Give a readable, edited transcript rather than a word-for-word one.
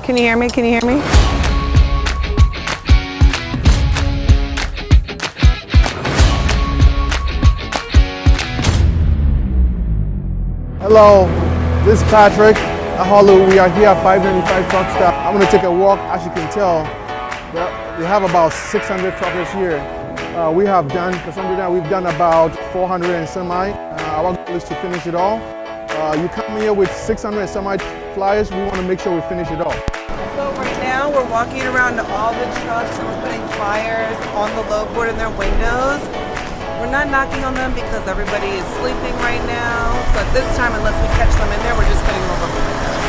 Can you hear me? Can you hear me? Hello, this is Patrick. We are here at 595 Truck Stop. I'm going to take a walk. As you can tell, they have about 600 truckers here. We've done about 400 and semi. Our goal is to finish it all. You come here with 600 and semi flyers, we want to make sure we finish it all. So right now we're walking around to all the trucks and we're putting flyers on the load board in their windows. We're not knocking on them because everybody is sleeping right now. So at this time, unless we catch them in there, we're just putting them over the windows.